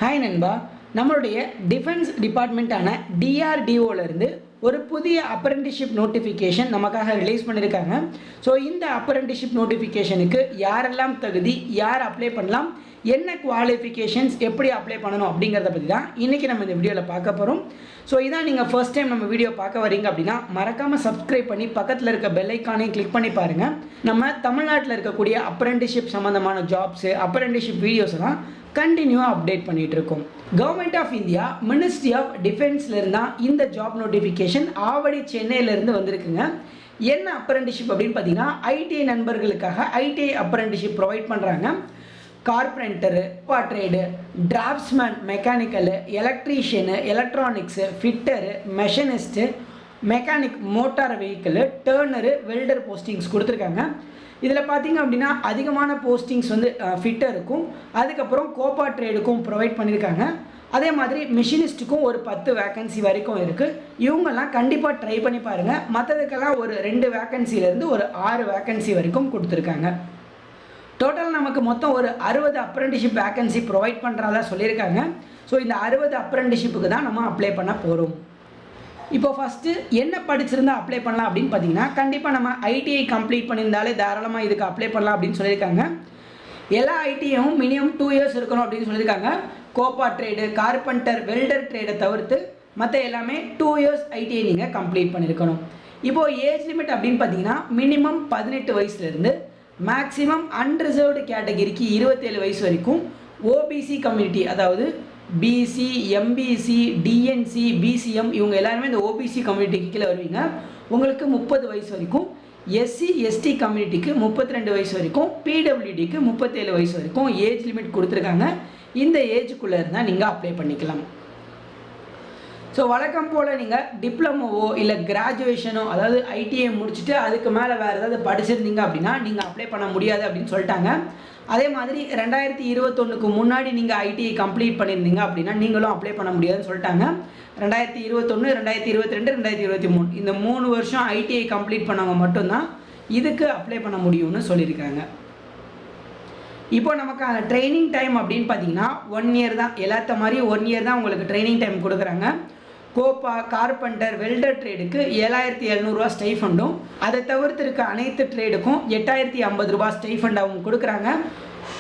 Hi நண்பா, நம்மளுடைய defence டிபார்ட்மெண்ட்டான டிஆர்டிஓலேருந்து ஒரு புதிய அப்ரெண்டிஸ்ஷிப் நோட்டிஃபிகேஷன் நமக்காக ரிலீஸ் பண்ணியிருக்காங்க. ஸோ இந்த அப்ரெண்டிஸ்ஷிப் நோட்டிஃபிகேஷனுக்கு யாரெல்லாம் தகுதி, யார் அப்ளை பண்ணலாம், என்ன குவாலிஃபிகேஷன்ஸ், எப்படி அப்ளை பண்ணணும் அப்படிங்கிறத பற்றி தான் இன்றைக்கி நம்ம இந்த வீடியோவில் பார்க்க போகிறோம். ஸோ இதான் நீங்கள் ஃபர்ஸ்ட் டைம் நம்ம வீடியோ பார்க்க வரீங்க அப்படின்னா மறக்காமல் சப்ஸ்கிரைப் பண்ணி பக்கத்தில் இருக்க பெல் ஐக்கானையும் கிளிக் பண்ணி பாருங்கள். நம்ம தமிழ்நாட்டில் இருக்கக்கூடிய அப்ரெண்டிஸ்ஷிப் சம்மந்தமான ஜாப்ஸு, அப்ரெண்டிஸ்ஷிப் வீடியோஸ்லாம் கண்டினியூவாக அப்டேட் பண்ணிகிட்டு இருக்கோம். Government of India ministry of டிஃபென்ஸ்லேருந்து தான் இந்த ஜாப் நோட்டிஃபிகேஷன் ஆவடி சென்னையிலேருந்து வந்திருக்குங்க. என்ன அப்ரெண்டிஸ்ஷிப் அப்படின்னு பார்த்தீங்கன்னா, ஐடிஐ நண்பர்களுக்காக ஐடிஐ அப்ரெண்டிஸ்ஷிப் ப்ரொவைட் பண்ணுறாங்க. Carpenter, trade, draftsman, mechanical, electrician, electronics, fitter, machinist, mechanic motor vehicle, turner, welder postings கொடுத்துருக்காங்க. இதில் பார்த்திங்க அப்படின்னா அதிகமான போஸ்டிங்ஸ் வந்து ஃபிட்டருக்கும், அதுக்கப்புறம் கோப்பா ட்ரேடுக்கும் ப்ரொவைட் பண்ணியிருக்காங்க. அதே மாதிரி மிஷினிஸ்ட்டுக்கும் ஒரு 10 வேக்கன்சி வரைக்கும் இருக்குது. இவங்கெல்லாம் கண்டிப்பாக ட்ரை பண்ணி பாருங்கள். மற்றதுக்கெல்லாம் ஒரு 2 வேக்கன்சிலேருந்து ஒரு 6 வேக்கன்சி வரைக்கும் கொடுத்துருக்காங்க. டோட்டல் நமக்கு மொத்தம் ஒரு 60 அப்ரெண்டிஸ்ஷிப் வேக்கன்சி ப்ரொவைட் பண்ணுறதா சொல்லியிருக்காங்க. ஸோ இந்த 60 அப்ரெண்டிஸ்ஷிப்புக்கு தான் நம்ம அப்ளை பண்ண போகிறோம். இப்போ ஃபஸ்ட்டு என்ன படிச்சிருந்தா அப்ளை பண்ணலாம் அப்படின்னு பார்த்தீங்கன்னா, கண்டிப்பாக நம்ம ஐடிஐ கம்ப்ளீட் பண்ணியிருந்தாலே தாராளமாக இதுக்கு அப்ளை பண்ணலாம் அப்படின்னு சொல்லியிருக்காங்க. எல்லா ஐடிஐயும் மினிமம் 2 இயர்ஸ் இருக்கணும் அப்படின்னு சொல்லியிருக்காங்க. கோப்பா ட்ரேடு, கார்பெண்டர், வெல்டர் ட்ரேடை தவிர்த்து மற்ற எல்லாமே 2 இயர்ஸ் ஐடிஐ நீங்கள் கம்ப்ளீட் பண்ணியிருக்கணும். இப்போது ஏஜ் லிமிட் அப்படின்னு பார்த்தீங்கன்னா மினிமம் 18 வயசுலேருந்து மேக்ஸிமம் அன்ரிசர்வ்டு கேட்டகிரிக்கு 27 வயசு வரைக்கும், ஓபிசி கம்யூனிட்டி அதாவது பிசி, எம்பிசி, டிஎன்சி, பிசிஎம் இவங்க எல்லாருமே இந்த ஓபிசி கம்யூனிட்டிக்கு கீழே வருவீங்க. உங்களுக்கு 30 வயசு வரைக்கும், எஸ்சி எஸ்டி கம்யூனிட்டிக்கு 32 வயசு வரைக்கும், பிடபிள்யூடிக்கு 37 வயசு வரைக்கும் ஏஜ் லிமிட் கொடுத்துருக்காங்க. இந்த ஏஜுக்குள்ளே இருந்தால் நீங்கள் அப்ளை பண்ணிக்கலாம். ஸோ வழக்கம் போல் நீங்கள் டிப்ளமோவோ இல்லை கிராஜுவேஷனோ அதாவது ஐடிஐ முடிச்சுட்டு அதுக்கு மேலே வேறு ஏதாவது படிச்சிருந்தீங்க அப்படின்னா நீங்கள் அப்ளை பண்ண முடியாது அப்படின்னு சொல்லிட்டாங்க. அதே மாதிரி 2021க்கு முன்னாடி நீங்கள் ஐடிஐ கம்ப்ளீட் பண்ணியிருந்தீங்க அப்படின்னா நீங்களும் அப்ளை பண்ண முடியாதுன்னு சொல்லிட்டாங்க. 2021, 2022, 2023 இந்த 3 வருஷம் ஐடிஐ கம்ப்ளீட் பண்ணவங்க மட்டும்தான் இதுக்கு அப்ளை பண்ண முடியும்னு சொல்லியிருக்காங்க. இப்போ நமக்கான ட்ரைனிங் டைம் அப்படின்னு பார்த்தீங்கன்னா 1 இயர் தான். எல்லாத்த மாதிரி 1 இயர் தான் உங்களுக்கு ட்ரைனிங் டைம் கொடுக்குறாங்க. கோப்பா, கார்பெண்டர், வெல்டர் ட்ரேடுக்கு 7700 ரூபா ஸ்டைஃபண்டும், அதை தவிர்த்து இருக்க அனைத்து ட்ரேடுக்கும் 8050 ரூபா ஸ்டைஃபண்டாகவும் கொடுக்குறாங்க.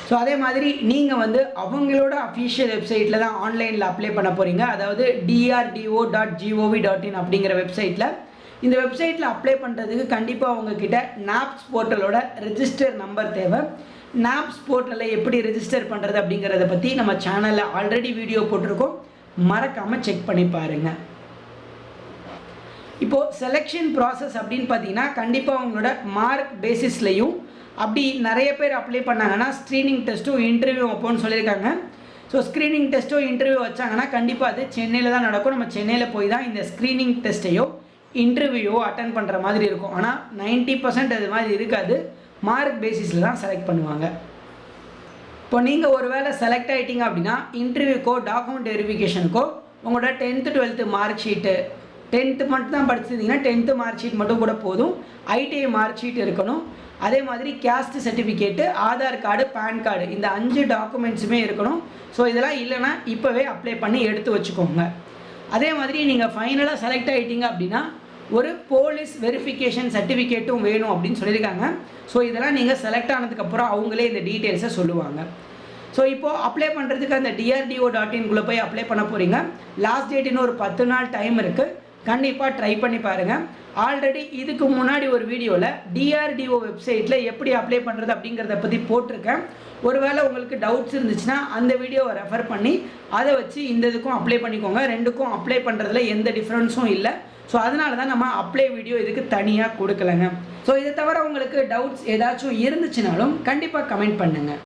ஸோ அதே மாதிரி நீங்கள் வந்து அவங்களோட அஃபிஷியல் வெப்சைட்டில் தான் ஆன்லைனில் அப்ளை பண்ண போகிறீங்க. அதாவது drdo.gov.in அப்படிங்கிற வெப்சைட்டில். இந்த வெப்சைட்டில் அப்ளை பண்ணுறதுக்கு கண்டிப்பாக உங்ககிட்ட நாப்ஸ் போர்ட்டலோட ரெஜிஸ்டர் நம்பர் தேவை. நாப்ஸ் போர்ட்டலில் எப்படி ரெஜிஸ்டர் பண்ணுறது அப்படிங்கிறத பற்றி நம்ம சேனலில் ஆல்ரெடி வீடியோ போட்டிருக்கோம், மறக்காமல் செக் பண்ணி பாருங்கள். இப்போது செலெக்ஷன் ப்ராசஸ் அப்படின்னு பார்த்தீங்கன்னா கண்டிப்பாக உங்களோட மார்க் பேசிஸ்லையும், அப்படி நிறைய பேர் அப்ளை பண்ணாங்கன்னா ஸ்க்ரீனிங் டெஸ்ட்டும் இன்டர்வியூ வைப்போம்னு சொல்லியிருக்காங்க. ஸோ ஸ்க்ரீனிங் டெஸ்ட்டோ இன்டர்வியூ வச்சாங்கன்னா கண்டிப்பாக அது சென்னையில் தான் நடக்கும். நம்ம சென்னையில் போய் தான் இந்த ஸ்க்ரீனிங் டெஸ்ட்டையோ இன்டர்வியூவோ அட்டன் பண்ணுற மாதிரி இருக்கும். ஆனால் 90% அது மாதிரி இருக்காது. மார்க் பேசிஸில் தான் செலக்ட் பண்ணுவாங்க. இப்போ நீங்கள் ஒரு வேளை செலக்ட் ஆகிட்டீங்க அப்படின்னா இன்டர்வியூக்கோ டாக்குமெண்ட் வெரிஃபிகேஷனுக்கோ உங்களோட 10th 12th mark sheet, 10th மட்டும் தான் படிச்சிருந்தீங்கன்னா 10th மார்க் ஷீட் மட்டும் கூட போதும். ஐடிஐ மார்க் ஷீட் இருக்கணும். அதே மாதிரி caste certificate, Aadhaar card, PAN card இந்த 5 டாக்குமெண்ட்ஸுமே இருக்கணும். ஸோ இதெல்லாம் இல்லைன்னா இப்போவே அப்ளை பண்ணி எடுத்து வச்சுக்கோங்க. அதே மாதிரி நீங்கள் ஃபைனலாக செலக்ட் ஆகிட்டீங்க அப்படின்னா ஒரு போலீஸ் வெரிஃபிகேஷன் சர்டிஃபிகேட்டும் வேணும் அப்படின்னு சொல்லியிருக்காங்க. ஸோ இதெல்லாம் நீங்கள் செலக்ட் ஆனதுக்கப்புறம் அவங்களே இந்த டீட்டெயில்ஸை சொல்லுவாங்க. ஸோ இப்போது அப்ளை பண்ணுறதுக்கு அந்த drdo.in போய் அப்ளை பண்ண போகிறீங்க. லாஸ்ட் டேட் இன்னும் ஒரு 10 நாள் டைம் இருக்குது. கண்டிப்பாக ட்ரை பண்ணி பாருங்கள். ஆல்ரெடி இதுக்கு முன்னாடி ஒரு வீடியோவில் டிஆர்டிஓ வெப்சைட்டில் எப்படி அப்ளை பண்ணுறது அப்படிங்கிறத பற்றி போட்டிருக்கேன். ஒருவேளை உங்களுக்கு டவுட்ஸ் இருந்துச்சுன்னா அந்த வீடியோவை ரெஃபர் பண்ணி அதை வச்சு இந்த இதுக்கும் அப்ளை பண்ணிக்கோங்க. ரெண்டுக்கும் அப்ளை பண்ணுறதுல எந்த டிஃப்ரென்ஸும் இல்லை. ஸோ அதனால தான் நம்ம அப்ளை வீடியோ இதுக்கு தனியாக கொடுக்கலங்க. ஸோ இதை தவிர உங்களுக்கு டவுட்ஸ் ஏதாச்சும் இருந்துச்சுனாலும் கண்டிப்பாக கமெண்ட் பண்ணுங்கள்.